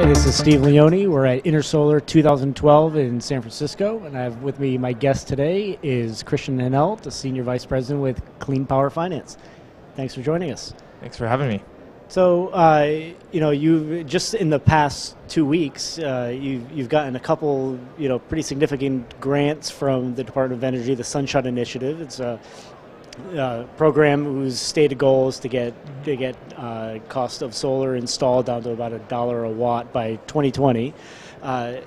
This is Steve Leone. We're at Intersolar 2012 in San Francisco, and I have with me my guest today is Kristian Hanelt, the Senior Vice President with Clean Power Finance. Thanks for joining us. Thanks for having me. So, you've just in the past 2 weeks, you've gotten a couple, pretty significant grants from the Department of Energy, the Sunshine Initiative. It's a program whose stated goal is to get cost of solar installed down to about $1 a watt by 2020. Why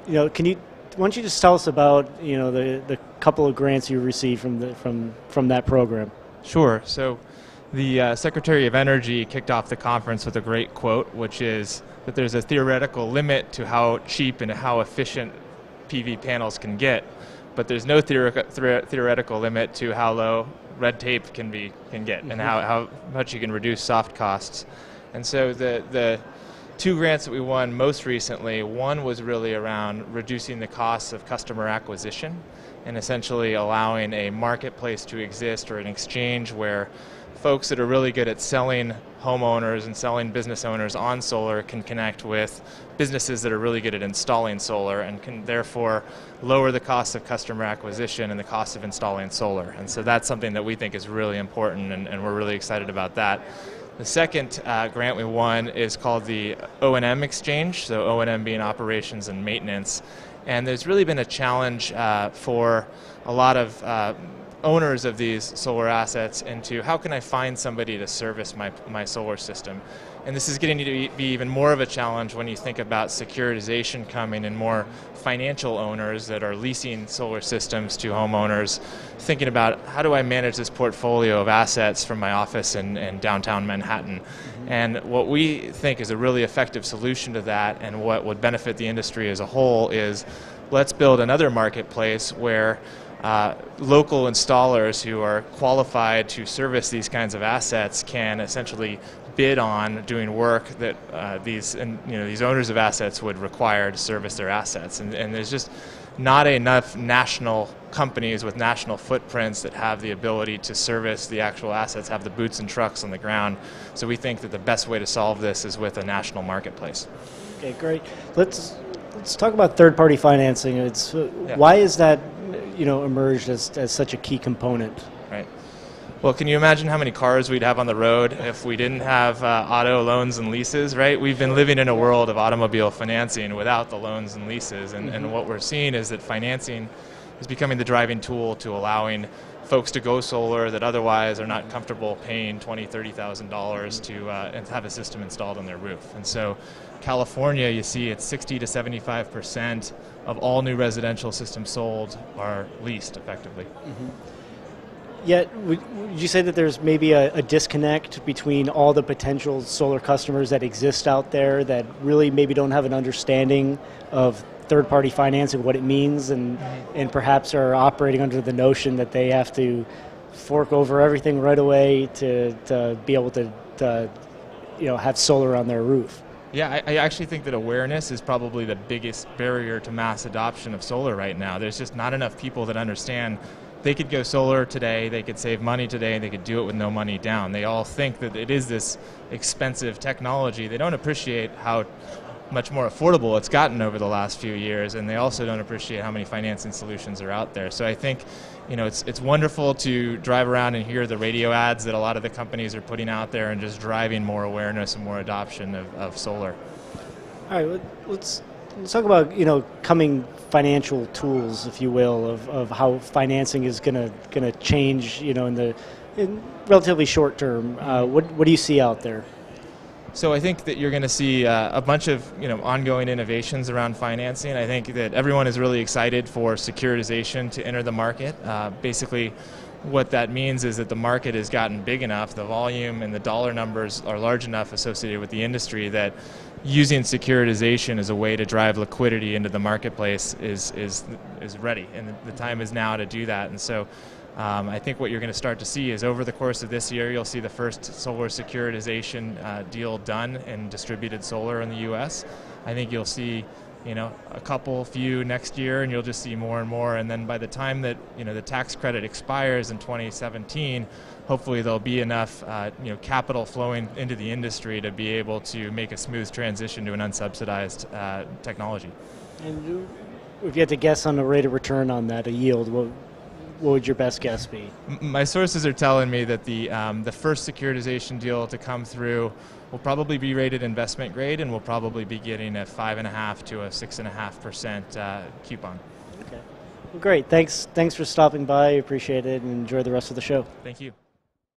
don't you just tell us about the couple of grants you received from that program? Sure. So the Secretary of Energy kicked off the conference with a great quote, which is that there's a theoretical limit to how cheap and how efficient PV panels can get, but there's no theoretical limit to how low red tape can get, and how much you can reduce soft costs. And so the two grants that we won most recently, one was really around reducing the costs of customer acquisition and essentially allowing a marketplace to exist, or an exchange where folks that are really good at selling homeowners and selling business owners on solar can connect with businesses that are really good at installing solar, and can therefore lower the cost of customer acquisition and the cost of installing solar. And so that's something that we think is really important, and we're really excited about that. The second grant we won is called the Oem Exchange, so O&M being operations and maintenance. And there's really been a challenge for a lot of owners of these solar assets into how can I find somebody to service my solar system. And this is getting to be even more of a challenge when you think about securitization coming, and more financial owners that are leasing solar systems to homeowners thinking about how do I manage this portfolio of assets from my office in downtown Manhattan. And what we think is a really effective solution to that, and what would benefit the industry as a whole, is let's build another marketplace where local installers who are qualified to service these kinds of assets can essentially bid on doing work that these owners of assets would require to service their assets. And there's just not enough national companies with national footprints that have the ability to service the actual assets, have the boots and trucks on the ground. So we think that the best way to solve this is with a national marketplace. Okay, great. Let's talk about third-party financing. Why is that emerged as such a key component? Right. Well, can you imagine how many cars we'd have on the road if we didn't have auto loans and leases, right? We've been living in a world of automobile financing without the loans and leases, and what we're seeing is that financing is becoming the driving tool to allowing folks to go solar that otherwise are not comfortable paying $20,000, $30,000 to and have a system installed on their roof. And so California, you see it's 60 to 75% of all new residential systems sold are leased effectively. Yet, would you say that there's maybe a disconnect between all the potential solar customers that exist out there that really maybe don't have an understanding of third-party financing, what it means, and perhaps are operating under the notion that they have to fork over everything right away to be able to have solar on their roof? Yeah, I actually think that awareness is probably the biggest barrier to mass adoption of solar right now. There's just not enough people that understand they could go solar today, they could save money today, they could do it with no money down. They all think that it is this expensive technology. They don't appreciate how much more affordable it's gotten over the last few years, and they also don't appreciate how many financing solutions are out there. So I think it's wonderful to drive around and hear the radio ads that a lot of the companies are putting out there, and just driving more awareness and more adoption of solar. All right, let's talk about coming financial tools, if you will, of how financing is going to change in relatively short term. What do you see out there? So I think that you're going to see a bunch of ongoing innovations around financing. I think that everyone is really excited for securitization to enter the market. Basically, what that means is that the market has gotten big enough, the volume and the dollar numbers are large enough associated with the industry, that using securitization as a way to drive liquidity into the marketplace is ready, and the time is now to do that. And so I think what you're going to start to see is over the course of this year, you'll see the first solar securitization deal done in distributed solar in the U.S. I think you'll see a few next year, and you'll just see more and more. And then by the time that the tax credit expires in 2017, hopefully there'll be enough capital flowing into the industry to be able to make a smooth transition to an unsubsidized technology. And if you had to guess on a rate of return on that, a yield, what would your best guess be? My sources are telling me that the first securitization deal to come through will probably be rated investment grade, and we'll probably be getting a 5.5% to a 6.5% coupon. Okay. Well, great. Thanks for stopping by. Appreciate it, and enjoy the rest of the show. Thank you.